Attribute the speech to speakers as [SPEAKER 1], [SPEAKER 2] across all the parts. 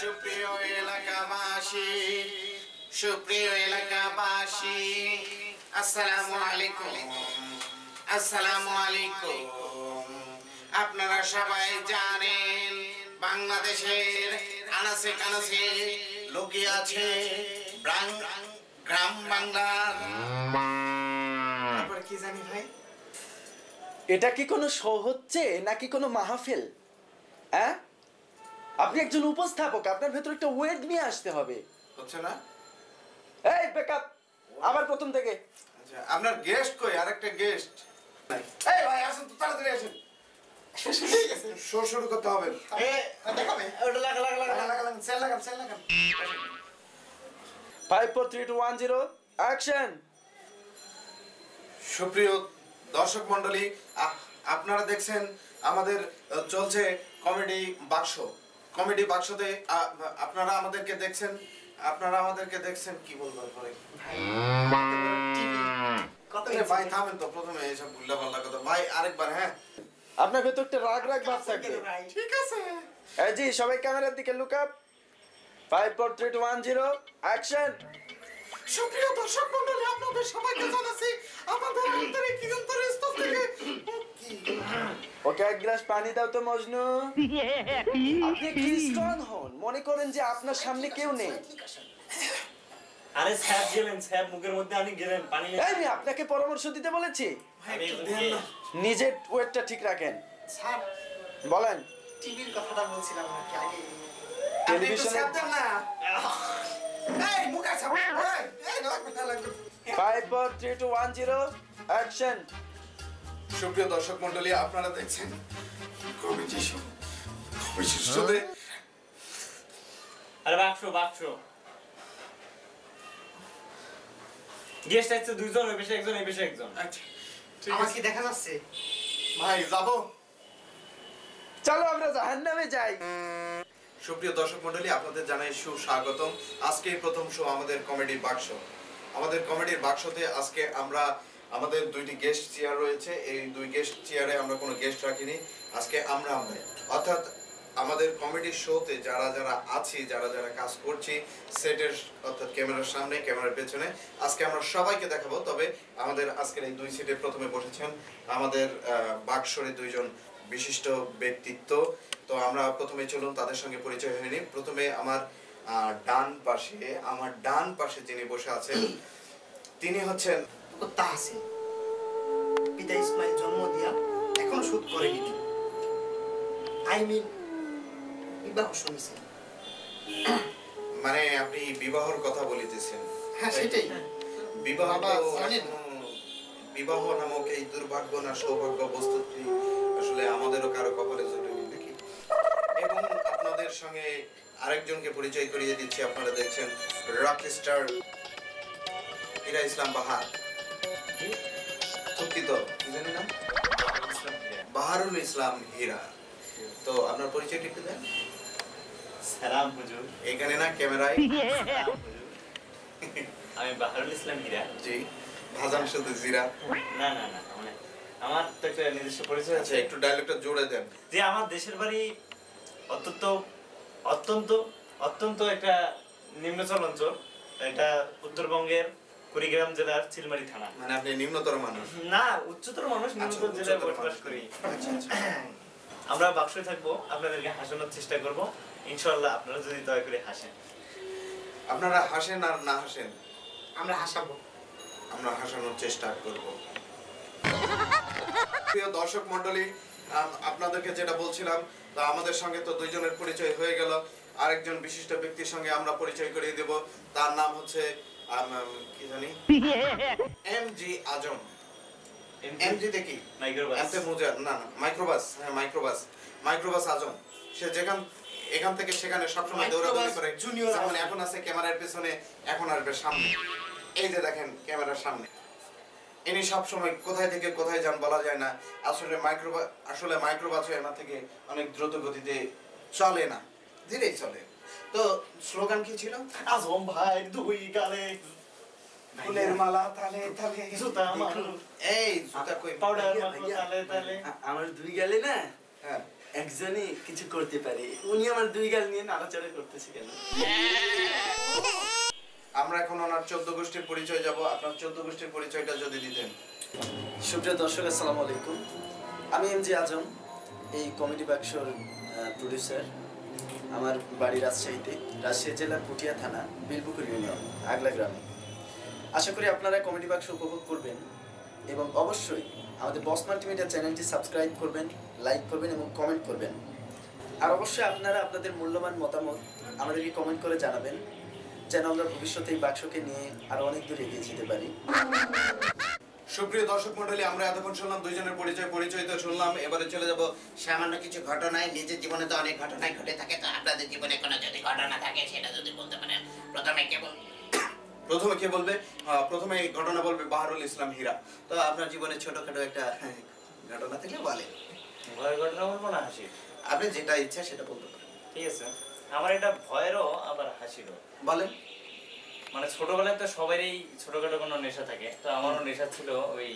[SPEAKER 1] সুপ্রিয় এলাকাবাসী আসসালামু আলাইকুম। আপনারা সবাই জানেন বাংলাদেশের আনাচে কানাচে লোকে আছে গ্রাম বাংলার। তারপরে কি জানি ভাই,
[SPEAKER 2] এটা কি কোনো শো হচ্ছে নাকি কোনো মাহফিল? হ্যাঁ, আপনি একজন উপস্থাপক, আপনার ভেতর একটা ওয়েট নিয়ে আসতে হবে।
[SPEAKER 1] হচ্ছে না?
[SPEAKER 2] এই ব্যাকআপ, আবার প্রথম থেকে।
[SPEAKER 1] আচ্ছা, আপনার গেস্ট কই? আরেকটা গেস্ট। এই ভাই আসুন তো, তাড়াতাড়ি আসুন। ঠিক আছে, শো শুরু করতে হবে। দেখাবে ওটা লাগান, সেল লাগান।
[SPEAKER 2] 5 4 3 2 1 0 অ্যাকশন।
[SPEAKER 1] সুপ্রিয় দর্শক মণ্ডলী, আপনারা দেখছেন আমাদের চলছে কমেডি বাক্স। কমেডি বাক্সতে আপনারা আমাদেরকে দেখছেন কি বলবো ভাই? ভাই থামেন তো, প্রথমে এইসব উল্টাপাল্টা কথা। ভাই আরেকবার। হ্যাঁ,
[SPEAKER 2] আপনার ভেতর একটা রাগ ভাব থাকবে।
[SPEAKER 1] ঠিক আছে।
[SPEAKER 2] এই জি, সবাই ক্যামেরার দিকে লুক আপ। 5 4 3 2 1 0 অ্যাকশন।
[SPEAKER 1] সুপ্রিয় দর্শক মণ্ডলী, আপনাদের সবাইকে জানাচ্ছি আমাদের আন্তরিক স্তর থেকে।
[SPEAKER 2] ওকে এক গ্লাস পানি দাও তো মজনু। আপনি একটু স্ট্রং হন, মনে করেন যে আপনার সামনে কেউ নেই।
[SPEAKER 3] আরে স্যার গেলেন, স্যার মুখের মধ্যে আমি গেলেন পানি নেই।
[SPEAKER 2] এই আপনাকে পরামর্শ দিতে বলেছি। নিজের ওয়েটটা ঠিক রাখেন।
[SPEAKER 4] স্যার
[SPEAKER 2] বলেন।
[SPEAKER 4] টিভির কথাটা বলছিলাম নাকি আগে?
[SPEAKER 2] টেলিভিশনে
[SPEAKER 1] না। এই মুখে ছাপ। এই
[SPEAKER 2] 5 4 3 2 1 0 অ্যাকশন।
[SPEAKER 1] সুপ্রিয় দর্শক মণ্ডলী, আপনারা দেখছেন কমেডি শোতে।
[SPEAKER 3] আরে বাক্স গেস্ট আছে দুইজন, ওই বেশি একজন, এই বেশি একজন।
[SPEAKER 1] আচ্ছা, ঠিক
[SPEAKER 4] আমার
[SPEAKER 1] আছে
[SPEAKER 4] কি দেখা যাচ্ছে?
[SPEAKER 1] ভাই, যাবো।
[SPEAKER 2] চলো আমরা জাহান্নামে যাই।
[SPEAKER 1] সুপ্রিয় দর্শক মণ্ডলী, আপনাদের জানাই সুস্বাগতম। আজকেই প্রথম শো আমাদের কমেডি বাক্স। আমাদের কমেডির বাক্সতে আজকে আমাদের দুইটি গেস্ট চেয়ার রয়েছে। এই দুই গেস্ট চেয়ারে আমরা কোনো গেস্ট রাখিনি। আজকে আমরা অর্থাৎ আমাদের কমেডি শোতে যারা আছি, যারা কাজ করছি সেটের, অর্থাৎ ক্যামেরার সামনে, ক্যামেরার পেছনে, আজকে আমরা সবাইকে দেখাবো। তবে আমাদের আজকের এই দুই সিটে প্রথমে বসেছেন আমাদের বাক্সরে দুইজন বিশিষ্ট ব্যক্তিত্ব। তো আমরা প্রথমে চলুন তাদের সঙ্গে পরিচয় হয়নি। প্রথমে আমার ডান পাশে যিনি বসে আছেন তিনি হচ্ছেন
[SPEAKER 4] তাহসিন। পিতা ইসমাইল জন্ম দিয়া এখনো শোধ করেনি। বিবাহ শুনেছি।
[SPEAKER 1] মানে আপনি বিবাহর কথা বলিতেছেন?
[SPEAKER 4] হ্যাঁ, সেটাই।
[SPEAKER 1] বিবাহ নামক এই দুর্ভাগ্য না সৌভাগ্য বস্তুটি আসলে আমাদেরও কারো কপালে জোটেনি নাকি। এবং আপনাদের সঙ্গে আরেকজনকে পরিচয় করিয়ে দিচ্ছি। আপনারা দেখছেন রক স্টার হীরা ইসলাম বাহার। দুঃখিত, কি জানি নাম? বাহারুল ইসলাম হীরা। তো আপনার পরিচয়টা একটু দেন।
[SPEAKER 3] সালাম হুজুর।
[SPEAKER 1] এখানে না, ক্যামেরায়।
[SPEAKER 3] আমি বাহারুল ইসলাম হীরা।
[SPEAKER 1] জি, ভাজান শুধু জিরা।
[SPEAKER 3] না মানে আমার তো একটা নিজস্ব পরিচয়
[SPEAKER 1] আচ্ছা,
[SPEAKER 3] আছে।
[SPEAKER 1] একটু ডায়লগটা জোরে দেন।
[SPEAKER 3] যে আমার দেশের বাড়ি অত্যন্ত একটা নিম্নচল অঞ্চল। এটা উত্তরবঙ্গের কুড়িগ্রাম জেলার চিলমারি থানা।
[SPEAKER 1] মানে আপনি নিম্নতর মানুষ?
[SPEAKER 3] না, উচ্চতর মানুষ, নিম্নতর জেলায় বসবাস করি। আমরা বাক্সে থাকবো, আপনাদেরকে হাসানোর চেষ্টা করব। ইনশাআল্লাহ আপনারা যদি দয়া করে হাসেন।
[SPEAKER 1] আপনারা হাসেন আর না হাসেন,
[SPEAKER 4] আমরা হাসাবো।
[SPEAKER 1] আমরা হাসানোর চেষ্টা করব। প্রিয় দর্শক মণ্ডলী, আপনাদেরকে যেটা বলছিলাম, তো আমাদের সঙ্গে তো দুইজনের পরিচয় হয়ে গেল। আরেকজন বিশিষ্ট ব্যক্তির সঙ্গে আমরা পরিচয় করিয়ে দেব। তার নাম হচ্ছে কি জানি, এমজি আজম। এমজি দেখি মাইক্রোবাস আজম। সে এখান থেকে সেখানে সবসময় দৌড়াদৌড়ি করে। যেমন এখন আছে ক্যামেরার পেছনে, এখন আসবে সামনে। এই যে দেখেন ক্যামেরার সামনে। ইনি সবসময় কোথায় থেকে কোথায় যান বলা যায় না। আসলে মাইক্রোবাস এনার থেকে অনেক দ্রুত গতিতে চলে না, ধীরেই চলে। তো স্লোগান কি ছিল?
[SPEAKER 3] আজম ভাই দুই গালে
[SPEAKER 4] ফুলের মালা তালে তালে
[SPEAKER 3] জুতা মারু।
[SPEAKER 1] এই জুতা কই?
[SPEAKER 3] পাউডার মারু তালে তালে।
[SPEAKER 2] আমার দুই গেলে না।
[SPEAKER 1] হ্যাঁ,
[SPEAKER 2] একজনই কিছু করতে পারে, উনি আমার 2 গাল নিয়ে নাড়াচাড়া করতেছে কেন?
[SPEAKER 1] আমরা এখন ওনার 14 গোষ্ঠীর পরিচয় যাব। আপনার 14 গোষ্ঠীর পরিচয়টা যদি দিতেন।
[SPEAKER 2] সুপ্রিয় দর্শক, আসসালামু আলাইকুম। আমি এমজি আজম, এই কমেডি বাক্সর প্রডিউসার। আমার বাড়ি রাজশাহীতে, রাজশাহী জেলার পুঠিয়া থানা, বিলপুকুর ইউনিয়ন, আগলা গ্রামে। আশা করি আপনারা কমেডি বাক্স উপভোগ করবেন এবং অবশ্যই আমাদের বস মাল্টিমিডিয়া চ্যানেলটি সাবস্ক্রাইব করবেন, লাইক করবেন এবং কমেন্ট করবেন। আর অবশ্যই আপনারা আপনাদের মূল্যবান মতামত আমাদেরকে কমেন্ট করে জানাবেন, যেন আমরা ভবিষ্যতে এই বাক্সকে নিয়ে আরো অনেক দূর এগিয়ে যেতে পারি।
[SPEAKER 1] সুপ্রিয় দর্শক মণ্ডলী, আমরা এতক্ষণ শুনলাম দুইজনের পরিচয় তো শুনলাম। এবারে চলে যাব
[SPEAKER 5] সামান্য কিছু ঘটনায়, নিজের জীবনে তো অনেক ঘটনাই ঘটে থাকে, তো আপনাদের জীবনে কোনো যদি ঘটনা থাকে সেটা যদি বলতে পারেন। প্রথমে
[SPEAKER 1] কে বলবে? প্রথমে এই ঘটনা বলবে বাহারুল ইসলাম হীরা। তো আপনার জীবনে ছোটখাটো একটা ঘটনা থেকে বলে।
[SPEAKER 3] ভয়ের ঘটনা বলবো না হাসি?
[SPEAKER 1] আপনি যেটা ইচ্ছা সেটা বলতে পারেন।
[SPEAKER 3] ঠিক আছে, আমার এটা ভয়েরও আবার হাসিরও।
[SPEAKER 1] বলেন।
[SPEAKER 3] মানে ছোটবেলায় তো সবারই ছোটখাটো কোনো নেশা থাকে, তো আমারও নেশা ছিল ওই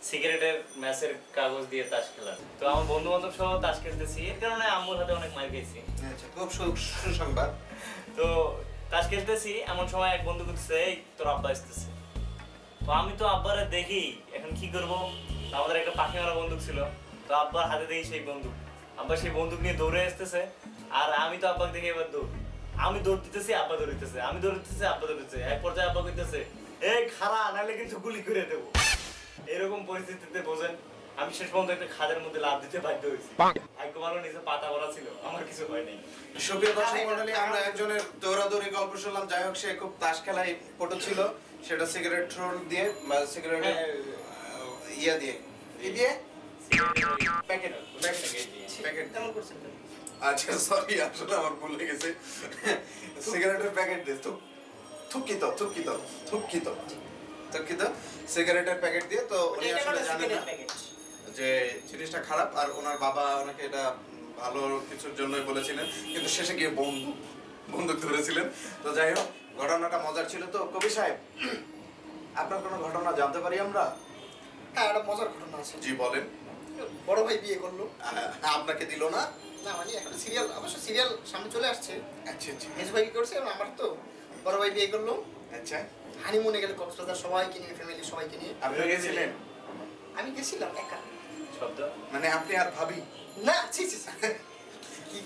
[SPEAKER 3] সিগারেটের ম্যাচের কাগজ দিয়ে তাস খেলার। তো আমার বন্ধু বান্ধব সহ তাস খেলতেছি, এর কারণে আম্মুর হাতে অনেক মার খেয়েছি।
[SPEAKER 1] আচ্ছা, খুব সুসংবাদ।
[SPEAKER 3] তো তাস খেলতেছি, এমন সময় এক বন্ধু বলতেছে, এই তোর আব্বা আসতেছে। তো আমি তো আব্বারে দেখি, এখন কি করব? আমাদের একটা পাখি মারা বন্দুক ছিল, তো আব্বার হাতে দেখি সেই বন্দুক। আব্বা সেই বন্দুক নিয়ে দৌড়ে আসতেছে, আর আমি তো আব্বাকে দেখে এবার দৌড়। আমি দৌড় দিতেছি, আব্বা দৌড়িতেছে, আমি দৌড়িতেছি, আব্বা দৌড়িতেছে। এক পর্যায়ে আব্বা কইতেছে, এই খাড়া, নাহলে কিন্তু গুলি করে দেবো। এরকম পরিস্থিতিতে বোঝেন আমি শেষ পর্যন্ত একটা খাদের মধ্যে লাফ দিতে বাধ্য হয়েছি। ভাগ্য ভালো নিচে পাতা ভরা ছিল, আমার কিছু হয় নাই।
[SPEAKER 1] সুপ্রিয় দর্শক মণ্ডলী, আমরা একজনের দৌড়াদৌড়ি গল্প শুনলাম। যাই হোক, সে খুব তাস খেলায় পটু ছিল। সেটা সিগারেট রোল দিয়ে বা সিগারেটের ইয়া দিয়ে প্যাকেট
[SPEAKER 4] কেমন করছেন কেন?
[SPEAKER 1] আচ্ছা, সরি, আসলে আমার ভুল হয়ে গেছে। সিগারেটের প্যাকেট দিয়ে থুকিত সিগারেটের প্যাকেট দিয়ে। তো উনি আসলে জানেন না যে জিনিসটা খারাপ, আর ওনার বাবা ওনাকে এটা ভালো কিছুর জন্যই বলেছিলেন, কিন্তু শেষে গিয়ে বন্দুক ধরেছিলেন। তো যাই হোক, ঘটনাটা মজার ছিল। তো কবি সাহেব, আপনার কোনো ঘটনা জানতে পারি আমরা?
[SPEAKER 4] হ্যাঁ, একটা মজার ঘটনা আছে।
[SPEAKER 1] জি বলেন।
[SPEAKER 4] বড় ভাই বিয়ে করলো।
[SPEAKER 1] আপনাকে দিল না?
[SPEAKER 4] না, মানে এখন সিরিয়াল, অবশ্য সিরিয়াল সামনে চলে আসছে।
[SPEAKER 1] আচ্ছা আচ্ছা
[SPEAKER 4] মেজ ভাই কি করছে, আমার তো বড় ভাই বিয়ে করলো।
[SPEAKER 1] আচ্ছা,
[SPEAKER 4] হানিমুনে গেলে কক্সবাজার, সবাইকে নিয়ে, ফ্যামিলি সবাইকে নিয়ে।
[SPEAKER 1] আপনি গেছিলেন?
[SPEAKER 4] আমি গেছিলাম একা।
[SPEAKER 3] শব্দ
[SPEAKER 1] মানে আপনি আর ভাবি?
[SPEAKER 4] না, ছি ছি ছি।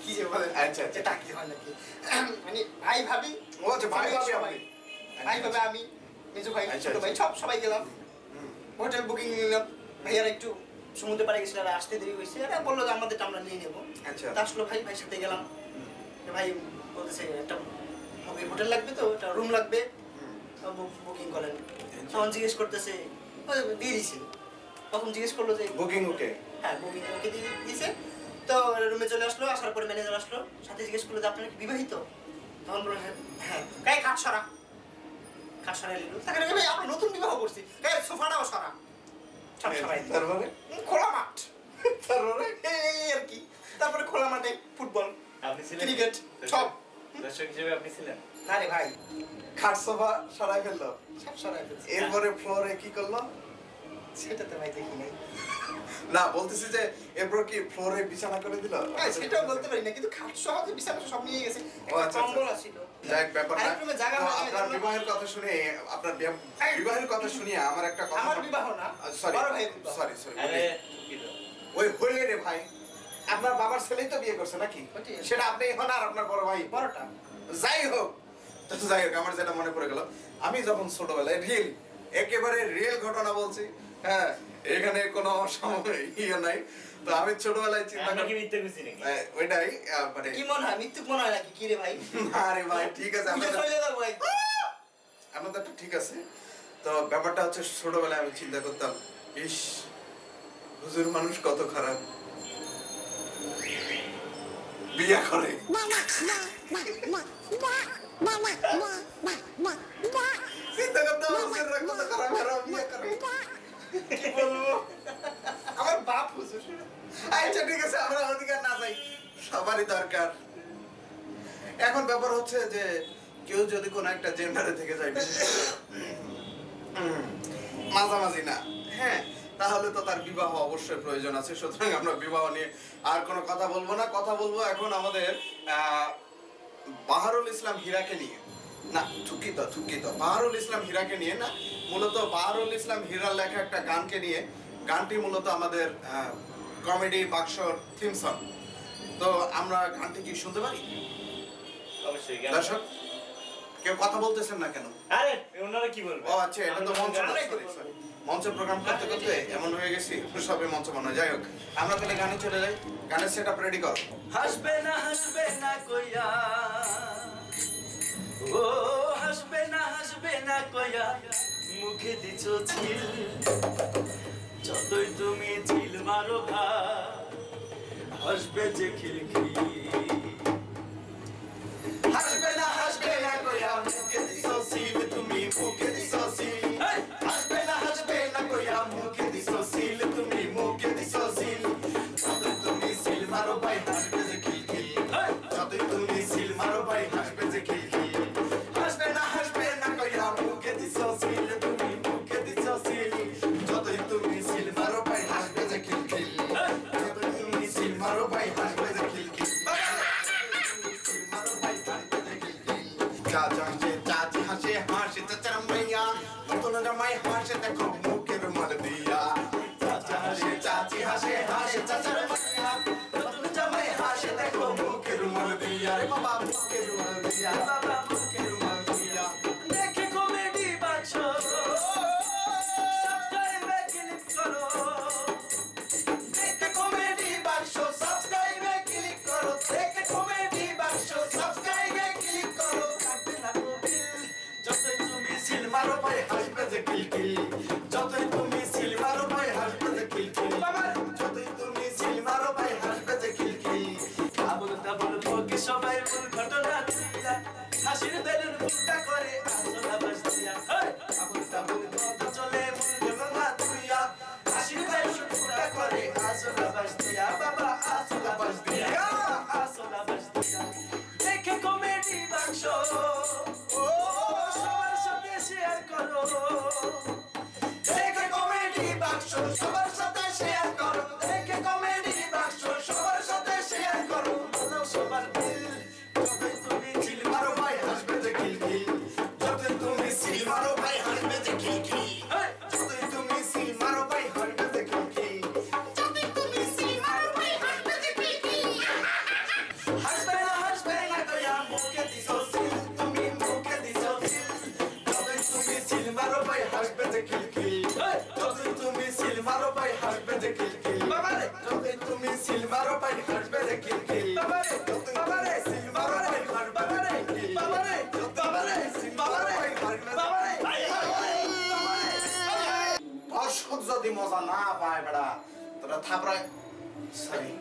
[SPEAKER 4] কি যে বলেন?
[SPEAKER 1] আচ্ছা, আচ্ছা।
[SPEAKER 4] এটা কি হয় নাকি? মানে ভাই ভাবি,
[SPEAKER 1] ও আচ্ছা, ভাই ভাবি
[SPEAKER 4] সবাই।
[SPEAKER 1] আপনি।
[SPEAKER 4] ভাই ভাবে আমি, মেজো ভাই,
[SPEAKER 1] আচ্ছা,
[SPEAKER 4] ছোট ভাই, সবাই গেলাম।
[SPEAKER 1] হুম।
[SPEAKER 4] হোটেল বুকিং নিলাম। ভাইয়ারা একটু সমুদ্রে পাড়ে গেছিল, আর আসতে দেরি হয়েছে। এরা বললো যে আমাদেরটা আমরা নিয়ে নেবো।
[SPEAKER 1] আচ্ছা।
[SPEAKER 4] তা আসলো ভাইয়ের সাথে গেলাম। ভাই বলতেছে একটা হোটেল লাগবে, তো একটা রুম লাগবে, বুকিং করেন। তখন জিজ্ঞেস করতেছে, দিয়ে দিয়েছে। তখন জিজ্ঞেস করলো যে
[SPEAKER 1] বুকিং ওকে?
[SPEAKER 4] হ্যাঁ, বুকিং ওকে দিয়ে দিয়েছে। তো রুমে চলে আসলো, আসার পরে ম্যানেজার আসলো, সাথে জিজ্ঞেস করলো যে আপনারা কি বিবাহিত? তখন বললো হ্যাঁ। গায়ে খাট সরা এলো। তাকে ভাই আমরা নতুন বিবাহ করছি, গায়ে সোফাটাও সরা, সব সরাই দিল।
[SPEAKER 1] তারপরে
[SPEAKER 4] খোলা মাঠ, তারপরে এই আর কি। তারপরে খোলা মাঠে ফুটবল,
[SPEAKER 3] আপনি ছিলেন?
[SPEAKER 4] ক্রিকেট, সব।
[SPEAKER 3] দর্শক হিসেবে আপনি ছিলেন?
[SPEAKER 4] না রে ভাই,
[SPEAKER 1] খাট সোফা সরাই ফেললো।
[SPEAKER 4] সব সরাই ফেলছে।
[SPEAKER 1] এরপরে ফ্লোরে কি করলো?
[SPEAKER 4] সেটা তো ভাই দেখি নাই।
[SPEAKER 1] না, বলতেছি যে এরপর কি ফ্লোরে বিছানা করে দিল?
[SPEAKER 4] হ্যাঁ, সেটাও বলতে পারি না, কিন্তু খাট সহ যে বিছানা সব নিয়ে গেছে।
[SPEAKER 1] ও আচ্ছা,
[SPEAKER 4] কম্বল ছিল।
[SPEAKER 1] যাই হোক, ব্যাপার না।
[SPEAKER 4] আরেক রুমে জায়গা
[SPEAKER 1] তো
[SPEAKER 4] হয় না,
[SPEAKER 1] আপনার
[SPEAKER 4] এজন্য-
[SPEAKER 1] বিবাহের কথা শুনে, আপনার বিবাহের কথা শুনিয়ে আমার একটা কথা।
[SPEAKER 4] আমার বিবাহ না,
[SPEAKER 1] সরি
[SPEAKER 4] বড় ভাইয়ের বিবাহ।
[SPEAKER 1] সরি।
[SPEAKER 3] আরে দুঃখিত।
[SPEAKER 1] ওই হইলে রে ভাই, আপনার বাবার ছেলেই তো বিয়ে করছে নাকি?
[SPEAKER 4] ওইটাই।
[SPEAKER 1] সেটা আপনি এখন আর আপনার বড় ভাই।
[SPEAKER 4] বড়টা।
[SPEAKER 1] যাই হোক, আমার যেটা মনে পড়ে গেল, আমি যখন ছোটবেলায় একেবারে রিয়েল ঘটনা বলছি। হ্যাঁ, এখানে কোনো সময় ইয়ে নাই। তো আমি ছোটবেলায় চিন্তা
[SPEAKER 3] আমরা কি
[SPEAKER 1] করি
[SPEAKER 3] মিথ্যে কইছি নাকি?
[SPEAKER 1] ওইটাই মানে
[SPEAKER 4] কি মনে হয়, মৃত্যু মনে হয় নাকি? কি রে ভাই?
[SPEAKER 1] আরে ভাই, ঠিক আছে,
[SPEAKER 4] বুঝে চলে যাবো ভাই।
[SPEAKER 1] আমাদেরটা ঠিক আছে। তো ব্যাপারটা হচ্ছে, ছোটবেলায় আমি চিন্তা করতাম, ইস, হুজুর মানুষ কত খারাপ, বিয়া করে। চিন্তা করতাম, হুজুররা কত খারাপ খারাপ বিয়া করে।
[SPEAKER 4] কি বলবো? আমার বাপ হুজুর।
[SPEAKER 1] আচ্ছা ঠিক আছে, আমরা অধিকার না চাই, সবারই দরকার। এখন ব্যাপার হচ্ছে যে কেউ যদি কোনো একটা জেন্ডারে থেকে যায়, বিশেষ করে মাঝামাঝি না, হ্যাঁ, তাহলে তো তার বিবাহ অবশ্যই প্রয়োজন আছে। সুতরাং আমরা বিবাহ নিয়ে আর কোনো কথা বলবো না, কথা বলবো এখন আমাদের বাহারুল ইসলাম হীরাকে নিয়ে। না, দুঃখিত, বাহারুল ইসলাম হীরাকে নিয়ে না, মূলত বাহারুল ইসলাম হীরার লেখা একটা গানকে নিয়ে। গানটি মূলত আমাদের কমেডি বাক্সর থিম সং। তো আমরা গানটি কি শুনতে পারি?
[SPEAKER 3] অবশ্যই।
[SPEAKER 1] দর্শক কেউ কথা বলতেছেন না কেন?
[SPEAKER 3] আরে ওনারা কি বলবে?
[SPEAKER 1] ও আচ্ছা, এটা তো মঞ্চ প্রোগ্রাম করতে করতে এমন হয়ে গেছি, সবে মঞ্চ মনে। যাই হোক, আমরা তাহলে গানে চলে যাই। গানের সেটআপ রেডি কর।
[SPEAKER 2] হাসবে না কইয়া, ও হাসবে না কইয়া মুখে দিছ ছিল, যতই তুমি ছিল মারো ভাই হাসবে যে খিলখিল।
[SPEAKER 1] হাসবে না কইয়া মুখে দিছো সিল, তুমি মুখে দিছো সিল। হাসবে না কইয়া মুখে দিছো সিল, তুমি মুখে দিছো সিল। যতই তুমি সিল মারো ভাই হাসবে যে খিলখিল, যতই তুমি সিল মারো ভাই হাসবে যে খিলখিল। হাসবে না কইয়া মুখে দিছো সিল, তুমি মুখে দিছো সিল। যতই তুমি সিল মারো ভাই হাসবে যে খিলখিল, যতই তুমি সিল মারো ভাই হাসবে যে খিলখিল। চাচি হাসে হাসে চাচার মাইয়া, নতুন জামাই হাসে দেখো মুখের মার দিয়া। চাচি হাসে চাচার মাইয়া, নতুন জামাই হাসে দেখো মুখের মার দিয়া। রে বাবা মুখের মার দিয়া, বাবা মুখের মার দিয়া।
[SPEAKER 2] দেখে কমেডি বাক্স সাবস্ক্রাইবে ক্লিক করো,
[SPEAKER 1] দেখে কমেডি বাক্স সাবস্ক্রাইবে ক্লিক করো, দেখে কমেডি বাক্স সাবস্ক্রাইবে ক্লিক করো।
[SPEAKER 2] কাটবে না কবিল, যতই তুমি সিল
[SPEAKER 1] মারো ভাই হাসবে যে খিলখিল, যতই তুমি সিল মারো ভাই হাসবে যে খিলখিল। যতই তুমি সিল মারো ভাই হাসবে যে খিলখিল।
[SPEAKER 2] আবুল তাবুল বকে সবাই মূল ঘটনা তুইলা, হাসির বেলুন ফুটা করে আসলা বাস দিয়া। আবুল তাবুল কথা চলে মূল ঘটনা তুইলা, হাসির বেলুন ফুটা করে আসলা বাস দিয়া। বাবা আসলা বাস দিয়া, আসলা বাস দিয়া। দেখে কমেডি বাক্স ও সবার সাথে শেয়ার করো,
[SPEAKER 1] দেখে কমেডি বাক্স সবার সাথে শেয়ার করো, দেখে কমেডি বাক্স সবার সাথে শেয়ার করো।
[SPEAKER 2] বলো সবার দিল, যতই তুমি
[SPEAKER 1] সিল মারো ভাই হাসবে যে খিলখিল, যতই তুমি সিল মারো ভাই হাসবে যে খিলখিল। যতই তুমি সিল মারো ভাই হাসবে যে খিলখিল, যতই তুমি সিল মারো ভাই হাসবে যে খিলখিল। হাসবে না কইয়া মুখে দিছো সিল, তুমি মুখে দিছো সিল। যতই তুমি সিল মারো ভাই হাসবে যে খিলখিল, যতই তুমি সিল মারো ভাই হাসবে যে খিলখিল। যতই তুমি সিল মারো ভাই হাসবে যে খিলখিল। যতই সিল মারো ভাই হাসবে যে খিলখিল। সিল মারো ভাই হাসবে দর্শক যদি মজা না পায় বেড়া, তোরা থাপড়ায়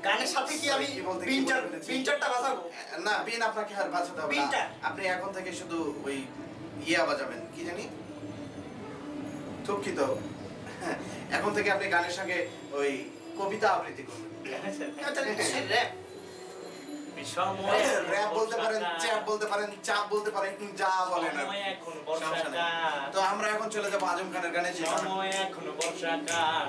[SPEAKER 4] গানের সাথে কি আমি
[SPEAKER 1] কি বলতে
[SPEAKER 4] বিনটারটা বাজাবো?
[SPEAKER 1] না, বিন আপনাকে আর বাজাতে হবে না।
[SPEAKER 4] বিনটা?
[SPEAKER 1] আপনি এখন থেকে শুধু ওই ইয়া বাজাবেন, কি জানি দুঃখিত। হ্যাঁ, এখন থেকে আপনি গানের সঙ্গে ওই কবিতা আবৃত্তি করবেন। র্যাপ বলতে পারেন, চ্যাপ বলতে পারেন, চাপ বলতে পারেন, যা বলেন আর কি।
[SPEAKER 3] এখন
[SPEAKER 1] সমস্যা নেই।
[SPEAKER 3] বর্ষাকাল,
[SPEAKER 1] তো আমরা এখন চলে যাবো আজম খানের গানে।
[SPEAKER 3] সময় এখন বর্ষাকাল,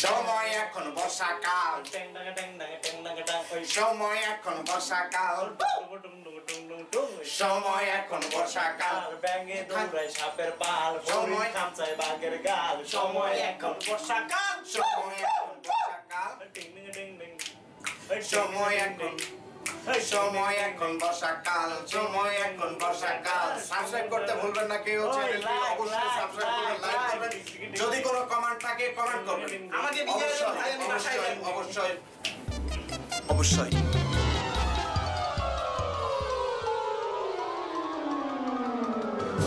[SPEAKER 1] সময় এখন বর্ষাকাল,
[SPEAKER 3] ট্যাং ট্যাং ট্যাং ট্যাং ট্যাং ট্যাং ট্যাং, ওই
[SPEAKER 1] সময় এখন বর্ষাকাল,
[SPEAKER 3] টুং টুং টুং টুং টুং টুং,
[SPEAKER 1] সময় এখন বর্ষাকাল।
[SPEAKER 3] আর ব্যাঙে দৌড়ায় সাপের পাল,
[SPEAKER 1] সময়-
[SPEAKER 3] হরিণ খামচায় বাঘের গাল, সময় এখন বর্ষাকাল,
[SPEAKER 1] সময় এখন বর্ষাকাল,
[SPEAKER 3] টিং টিং টিং টিং, ওই
[SPEAKER 1] সময়
[SPEAKER 3] টিং
[SPEAKER 1] এখন
[SPEAKER 3] টিং টিং,
[SPEAKER 1] সময় এখন বর্ষাকাল, সময় এখন বর্ষাকাল। সাবস্ক্রাইব করতে ভুলবেন না কেউ, চ্যানেলটি অবশ্যই সাবস্ক্রাইব করবেন, লাইক করবেন। যদি কোনো কমেন্ট থাকে কমেন্ট করবেন।
[SPEAKER 4] আমাকে বিজয়ের
[SPEAKER 1] অবশ্যই
[SPEAKER 4] ভাই আমি বাসায়
[SPEAKER 1] অবশ্যই
[SPEAKER 4] যাবো।
[SPEAKER 1] অবশ্যই অবশ্যই